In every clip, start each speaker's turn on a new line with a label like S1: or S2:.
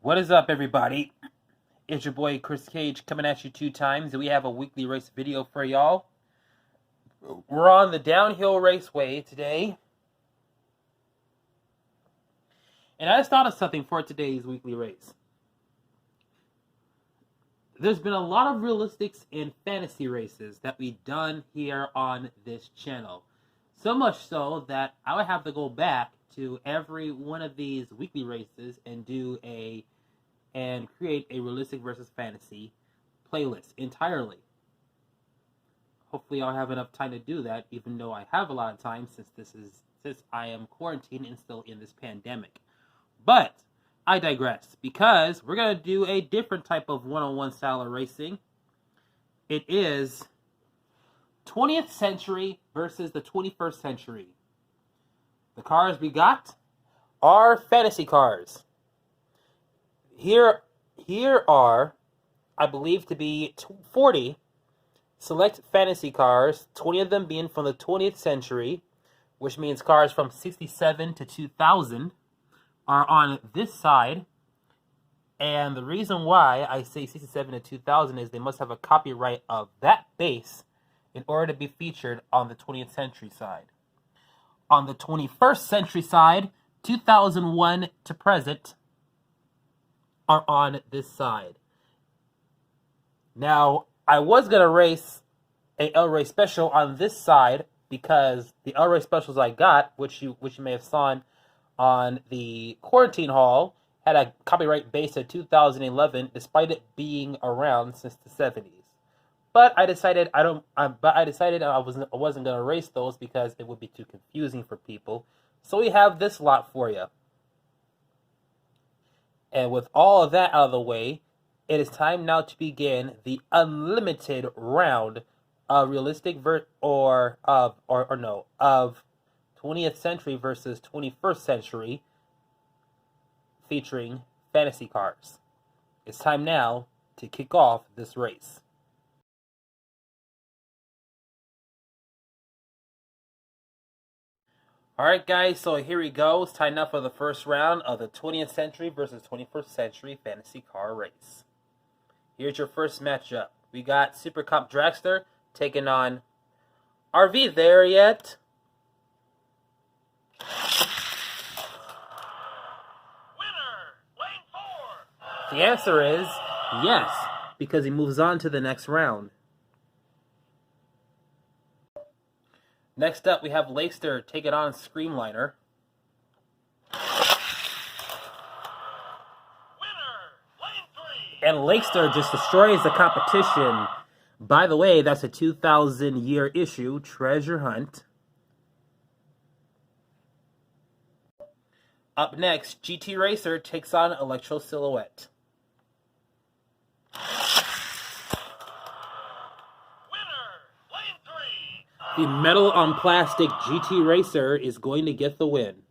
S1: What is up, everybody? It's your boy Chris Cage coming at you 2 times, and we have a weekly race video for y'all. We're on the Downhill Raceway today, and I just thought of something for today's weekly race. There's been a lot of realistics and fantasy races that we've done here on this channel. So much so that I would have to go back to every one of these weekly races and create a realistic versus fantasy playlist entirely. Hopefully I'll have enough time to do that, even though I have a lot of time since I am quarantined and still in this pandemic. But I digress, because we're going to do a different type of one-on-one style of racing. It is 20th century versus the 21st century. The cars we got are fantasy cars. Here are, I believe, to be 40 select fantasy cars, 20 of them being from the 20th century, which means cars from 67 to 2000 are on this side. And the reason why I say 67 to 2000 is they must have a copyright of that base in order to be featured on the 20th century side. On the 21st century side, 2001 to present are on this side. Now, I was going to race a El Rey special on this side because the El Rey specials I got, which you may have seen on the quarantine haul, had a copyright base of 2011 despite it being around since the 70s. But I decided I wasn't going to race those because it would be too confusing for people. So we have this lot for you. And with all of that out of the way, it is time now to begin the unlimited round of realistic of 20th century versus 21st century featuring fantasy cars. It's time now to kick off this race. Alright guys, so here we go. It's time now for the first round of the 20th century versus 21st century fantasy car race. Here's your first matchup. We got Super Comp Dragster taking on RV there yet?
S2: Winner, lane 4.
S1: The answer is yes, because he moves on to the next round. Next up, we have Leicester taking on Screamliner.
S2: Winner, lane 3.
S1: And Leicester just destroys the competition. By the way, that's a 2000-year issue, Treasure Hunt. Up next, GT Racer takes on Electro Silhouette. The metal on plastic GT Racer is going to get the win.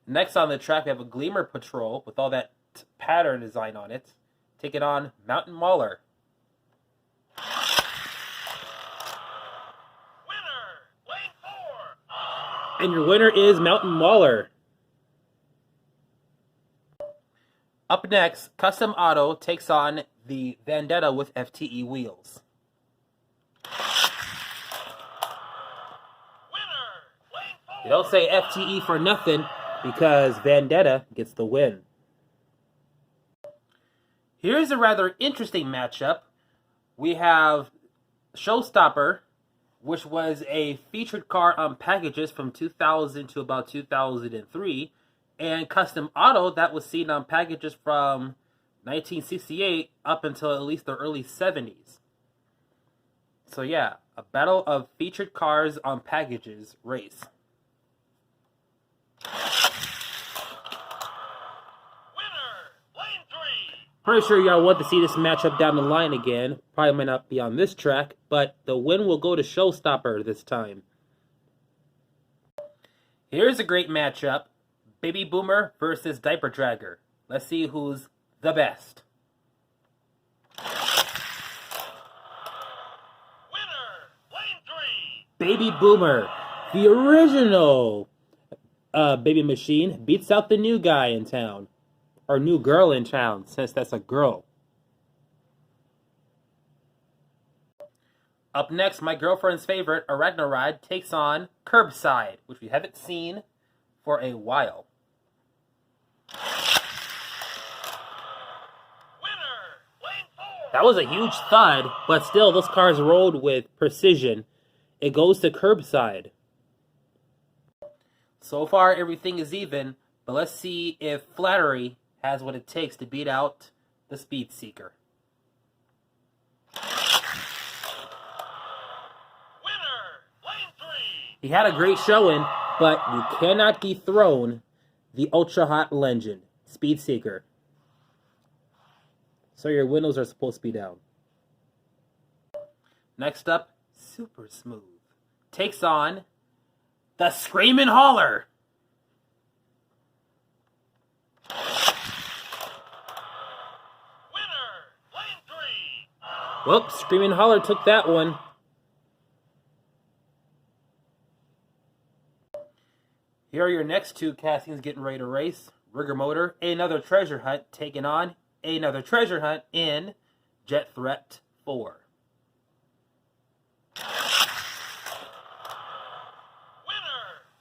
S1: Next on the track, we have a Gleamer Patrol with all that pattern design on it, taking on Mountain Mauler.
S2: Winner, lane 4.
S1: And your winner is Mountain Mauler. Up next, Custom Auto takes on the Vendetta with FTE wheels. You don't say FTE for nothing, because Vendetta gets the win. Here's a rather interesting matchup. We have Showstopper, which was a featured car on packages from 2000 to about 2003, and Custom Auto that was seen on packages from 1968 up until at least the early 70s. So yeah, a battle of featured cars on packages race. Pretty sure y'all want to see this matchup down the line again. Probably might not be on this track, but the win will go to Showstopper this time. Here's a great matchup. Baby Boomer versus Diaper Dragger. Let's see who's the best.
S2: Winner, lane 3.
S1: Baby Boomer, the original Baby Machine beats out the new guy in town. Or new girl in town, since that's a girl. Up next, my girlfriend's favorite, Arachnaride, takes on Curbside, which we haven't seen for a while. That was a huge thud, but still, this car's rode with precision. It goes to Curbside. So far, everything is even, but let's see if Flattery has what it takes to beat out the Speed Seeker. He had a great showing, but you cannot dethrone the Ultra Hot Legend, Speed Seeker. So your windows are supposed to be down. Next up, Super Smooth takes on the Screamin' Hauler.
S2: Winner, lane 3.
S1: Well, Screamin' Hauler took that one. Here are your next two castings getting ready to race. Rigger Motor, another treasure hunt, taking on another treasure hunt in Jet Threat 4.
S2: Winner,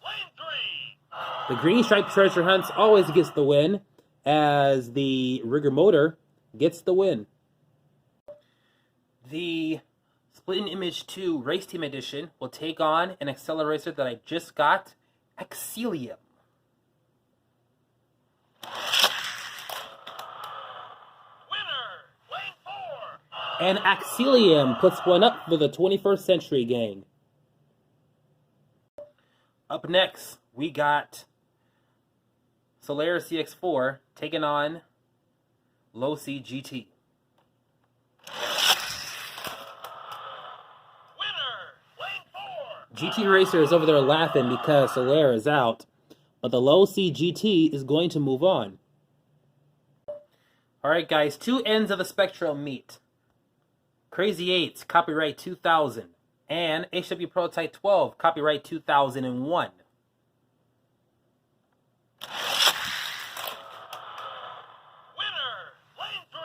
S2: lane 3.
S1: The Green Stripe Treasure Hunts always gets the win, as the Rigger Motor gets the win. The Split Image 2 Race Team Edition will take on an accelerator that I just got, Axelium.
S2: Winner, lane 4.
S1: And Axelium puts one up for the 21st Century gang. Up next, we got Solaris CX4 taking on Low C GT. GT Racer is over there laughing because Soler is out, but the Low C GT is going to move on. Alright guys, two ends of the spectrum meet. Crazy 8's copyright 2000, and HW Prototype 12 copyright 2001.
S2: Winner, lane 3.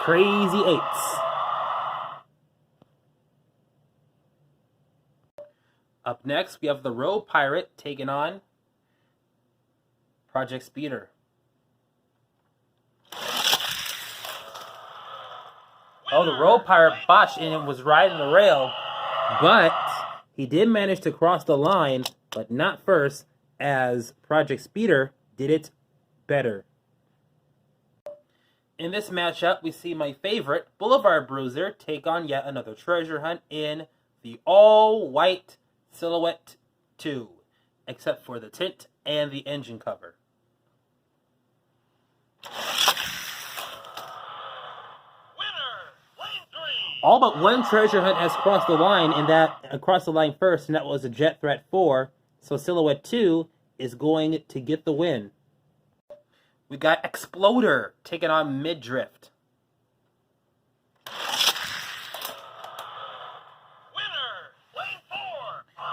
S1: Crazy 8's. Up next, we have the Road Pirate taking on Project Speeder. Oh, the Road Pirate botched and was riding the rail, but he did manage to cross the line, but not first, as Project Speeder did it better. In this matchup, we see my favorite, Boulevard Bruiser, take on yet another treasure hunt in the all-white Silhouette 2, except for the tint and the engine cover.
S2: Winner, lane 3.
S1: All but one treasure hunt has crossed the line, and across the line first, and that was a Jet Threat 4. So Silhouette 2 is going to get the win. We got Exploder taking on Midrift.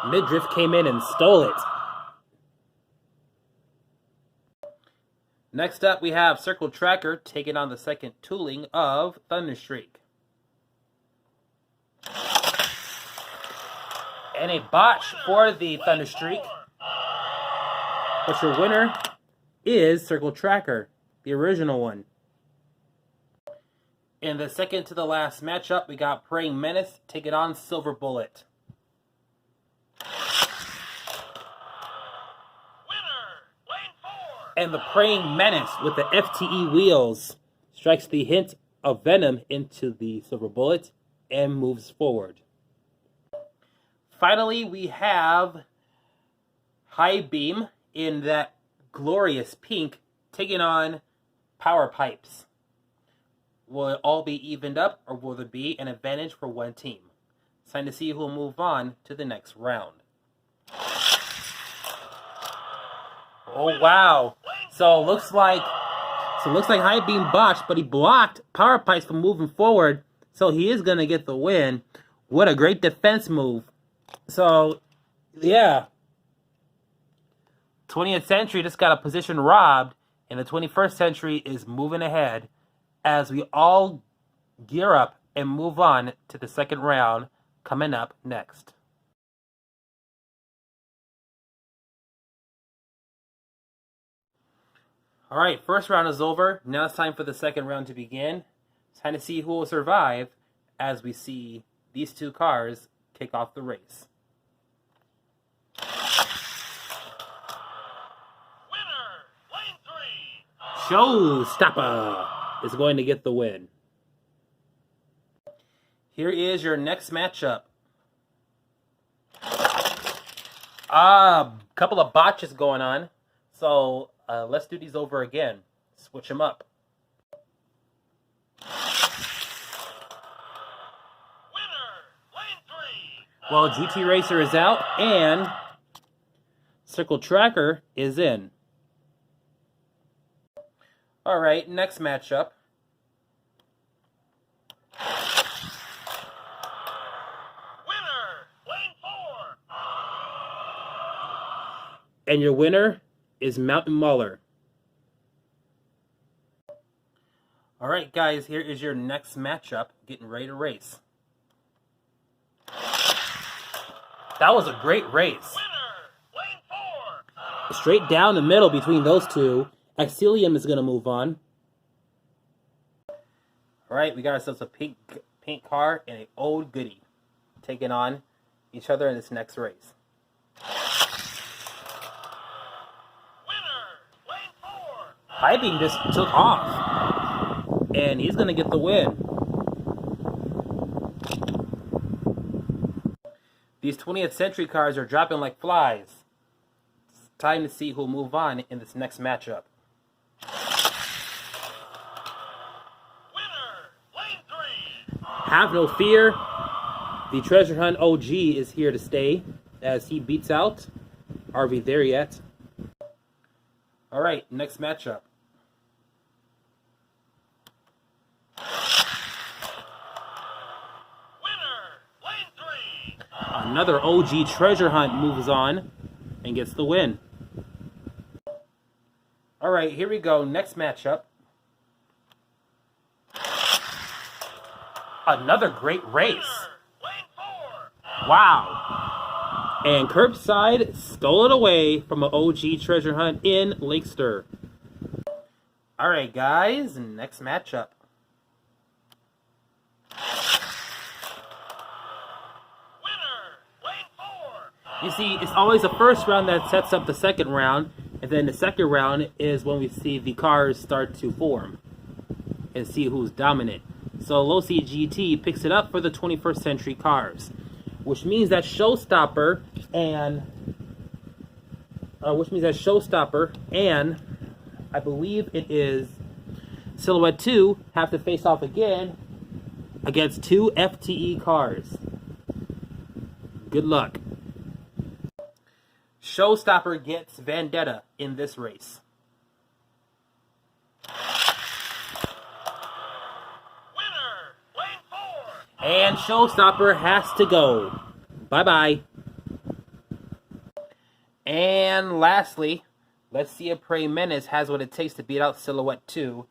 S1: Midrift came in and stole it. Next up, we have Circle Tracker taking on the second tooling of Thunderstreak. And a botch for the Thunderstreak. But your winner is Circle Tracker, the original one. In the second to the last matchup, we got Praying Menace taking on Silver Bullet. And the Praying Menace with the FTE wheels strikes the hint of venom into the Silver Bullet and moves forward. Finally, we have High Beam in that glorious pink taking on Power Pipes. Will it all be evened up, or will there be an advantage for one team? It's time to see who will move on to the next round. Oh wow! So it looks like High Beam botched, but he blocked Power Pipes from moving forward, so he is gonna get the win. What a great defense move! So, yeah. 20th Century just got a position robbed, and the 21st Century is moving ahead as we all gear up and move on to the second round coming up next. All right, first round is over. Now it's time for the second round to begin. It's time to see who will survive as we see these two cars kick off the race.
S2: Winner, lane 3.
S1: Showstopper is going to get the win. Here is your next matchup. Couple of botches going on. So let's do these over again. Switch them up.
S2: Winner, lane 3.
S1: Well, GT Racer is out and Circle Tracker is in. All right, next matchup.
S2: Winner, lane 4.
S1: And your winner is Mountain Muller. All right, guys, here is your next matchup. Getting ready to race. That was a great race.
S2: Winner, lane 4.
S1: Straight down the middle between those two. Axelium is going to move on. All right, we got ourselves a pink car and an old goodie taking on each other in this next race.
S2: Winner, lane 4.
S1: Piping just took off, and he's going to get the win. These 20th Century cars are dropping like flies. It's time to see who'll move on in this next matchup.
S2: Winner, lane 3.
S1: Have no fear. The Treasure Hunt OG is here to stay as he beats out Are We There Yet? All right, next matchup.
S2: Winner, lane 3.
S1: Another OG Treasure Hunt moves on and gets the win. All right, here we go. Next matchup. Another great race.
S2: Lane 4.
S1: Wow. And Curbside stole it away from an OG Treasure Hunt in Lakester. All right, guys, next matchup.
S2: Winner, lane 4.
S1: You see, it's always the first round that sets up the second round, and then the second round is when we see the cars start to form and see who's dominant. So Losi GT picks it up for the 21st Century cars, which means that Showstopper and I believe it is Silhouette 2 have to face off again against two FTE cars. Good luck. Showstopper gets Vendetta in this race.
S2: Winner, lane 4.
S1: And Showstopper has to go. Bye-bye. And lastly, let's see if Prey Menace has what it takes to beat out Silhouette 2.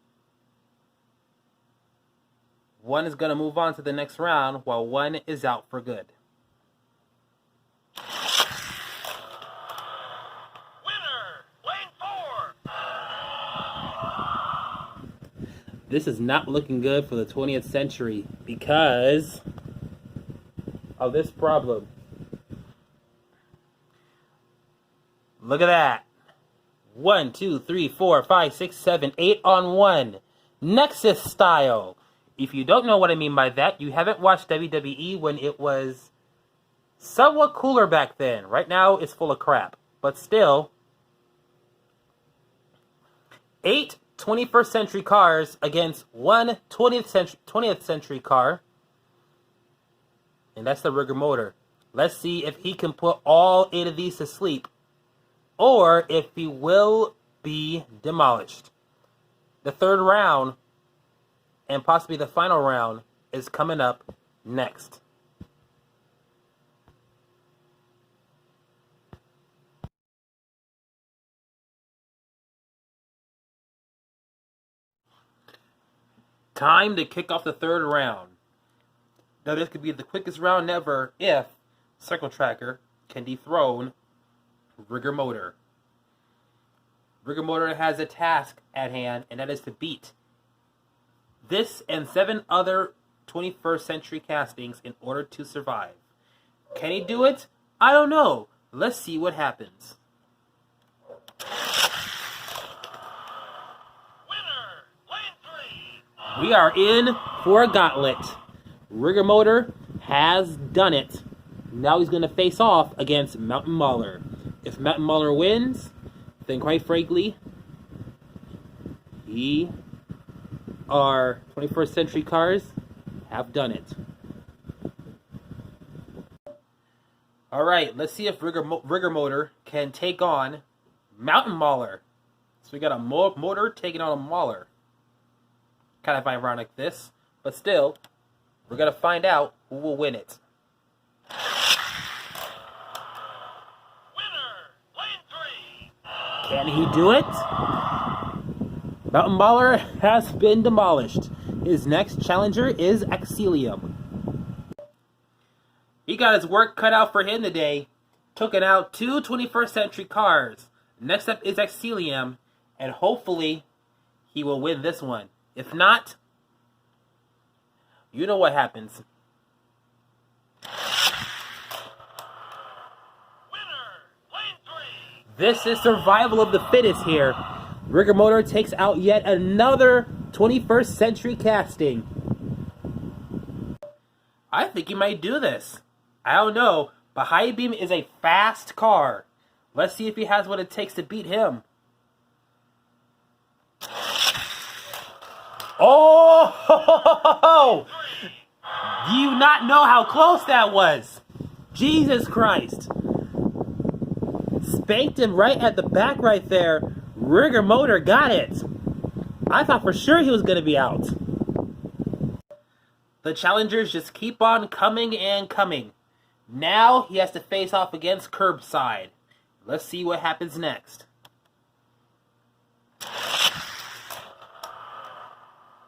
S1: One is going to move on to the next round, while one is out for good.
S2: Winner, lane 4.
S1: This is not looking good for the 20th Century because of this problem. Look at that. 1, 2, 3, 4, 5, 6, 7, 8 on 1. Nexus style. If you don't know what I mean by that, you haven't watched WWE when it was somewhat cooler back then. Right now, it's full of crap. But still, 8 21st century cars against one 20th century car. And that's the rigor motor. Let's see if he can put all 8 of these to sleep, or if he will be demolished. The third round, and possibly the final round, is coming up next. Time to kick off the third round. Now this could be the quickest round ever if Circle Tracker can dethrone Rigor Motor. Rigor Motor has a task at hand, and that is to beat this and 7 other 21st century castings in order to survive. Can he do it? I don't know. Let's see what happens.
S2: Winner, lane 3.
S1: We are in for a gauntlet. Rigor Motor has done it. Now he's going to face off against Mountain Mauler. If Mountain Mauler wins, then quite frankly, our 21st century cars have done it. Alright, let's see if Rigor Motor can take on Mountain Mauler. So we got a motor taking on a Mauler. Kind of ironic this, but still, we're going to find out who will win it.
S2: Winner, lane 3.
S1: Can he do it? Mountain Mauler has been demolished. His next challenger is Axelium. He got his work cut out for him today, taking out 2 21st century cars. Next up is Axelium, and hopefully he will win this one. If not, you know what happens.
S2: Winner, lane 3.
S1: This is survival of the fittest here. Rigor Motor takes out yet another 21st century casting. I think he might do this. I don't know, but High Beam is a fast car. Let's see if he has what it takes to beat him. Oh! Do you not know how close that was? Jesus Christ. Spanked him right at the back right there. Rigor Motor got it. I thought for sure he was going to be out. The challengers just keep on coming and coming. Now he has to face off against Curbside. Let's see what happens next.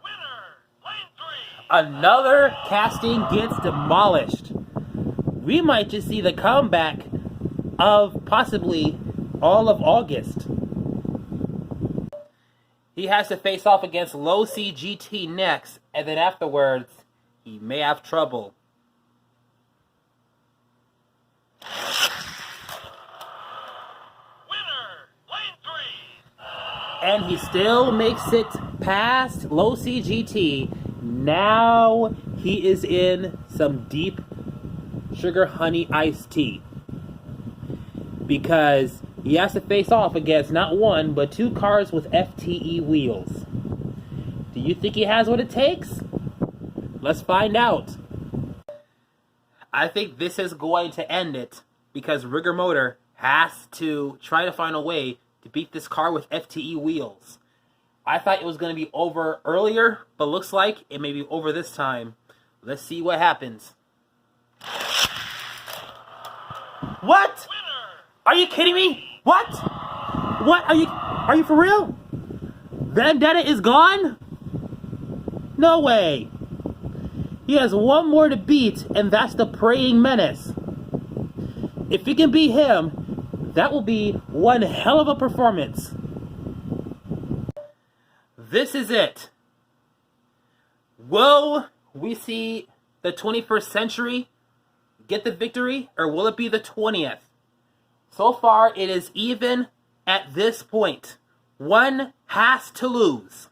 S2: Winner, lane 3.
S1: Another casting gets demolished. We might just see the comeback of possibly all of August. He has to face off against Low C GT next, and then afterwards, he may have trouble.
S2: Winner, lane 3.
S1: And he still makes it past Low C GT. Now he is in some deep sugar honey iced tea. Because he has to face off against not 1, but 2 cars with FTE wheels. Do you think he has what it takes? Let's find out. I think this is going to end it because Rigor Motor has to try to find a way to beat this car with FTE wheels. I thought it was going to be over earlier, but looks like it may be over this time. Let's see what happens. What? Are you kidding me? What? What? Are you for real? Vendetta is gone? No way. He has 1 more to beat, and that's the Praying Menace. If he can beat him, that will be one hell of a performance. This is it. Will we see the 21st century get the victory, or will it be the 20th? So far, it is even at this point. One has to lose.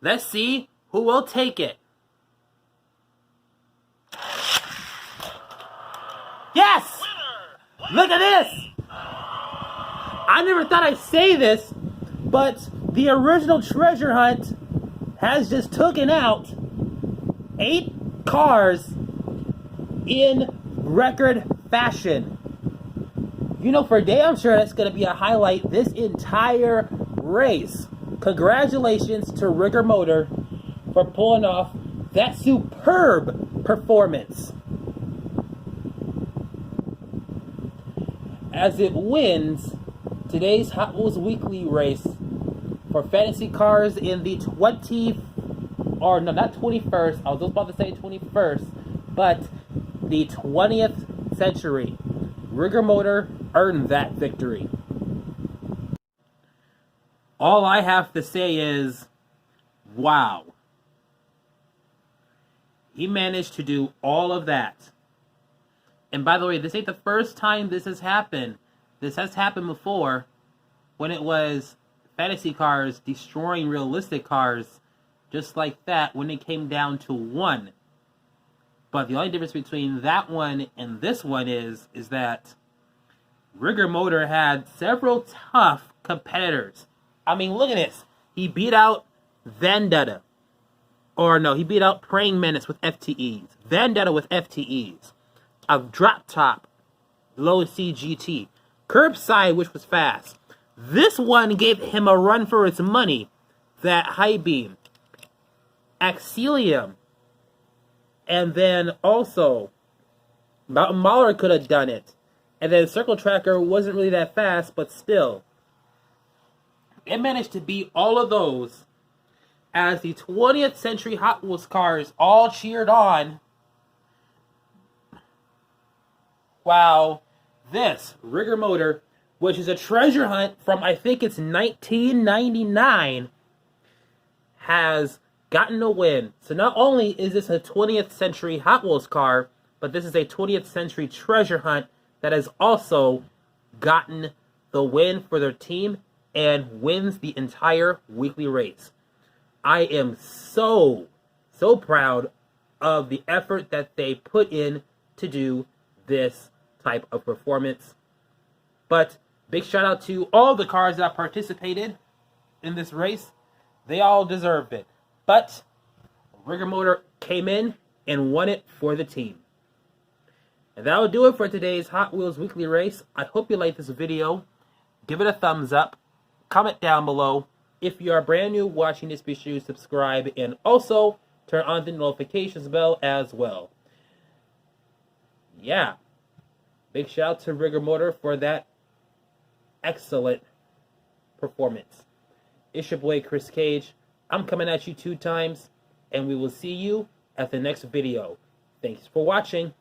S1: Let's see who will take it. Yes! Look at this! I never thought I'd say this, but the original treasure hunt has just taken out 8 cars in record fashion. You know, for damn sure that's going to be a highlight this entire race. Congratulations to Rigor Motor for pulling off that superb performance as it wins today's Hot Wheels Weekly race for fantasy cars in the 21st or no, not 21st, I was just about to say 21st, but the 20th century. Rigger Motor earned that victory. All I have to say is, wow. He managed to do all of that. And by the way, this ain't the first time this has happened. This has happened before when it was fantasy cars destroying realistic cars just like that when it came down to one. But the only difference between that one and this one is that Rigger Motor had several tough competitors. I mean, look at this. He beat out Vendetta. Or no, he beat out Praying Menace with FTEs. Vendetta with FTEs. A drop top, low CGT. Curbside, which was fast. This one gave him a run for its money. That high beam. Axelium. And then also, Mountain Mauler could have done it. And then Circle Tracker wasn't really that fast, but still. It managed to beat all of those as the 20th century Hot Wheels cars all cheered on. Wow, this Rigger Motor, which is a treasure hunt from I think it's 1999, has gotten a win. So not only is this a 20th century Hot Wheels car, but this is a 20th century treasure hunt that has also gotten the win for their team and wins the entire weekly race. I am so proud of the effort that they put in to do this type of performance. But big shout out to all the cars that participated in this race. They all deserved it. But Rigger Motor came in and won it for the team. And that will do it for today's Hot Wheels weekly race. I hope you liked this video. Give it a thumbs up. Comment down below. If you are brand new watching this, be sure to subscribe and also turn on the notifications bell as well. Yeah. Big shout out to Rigger Motor for that excellent performance. It's your boy Chris Cage. I'm coming at you 2 times, and we will see you at the next video. Thanks for watching.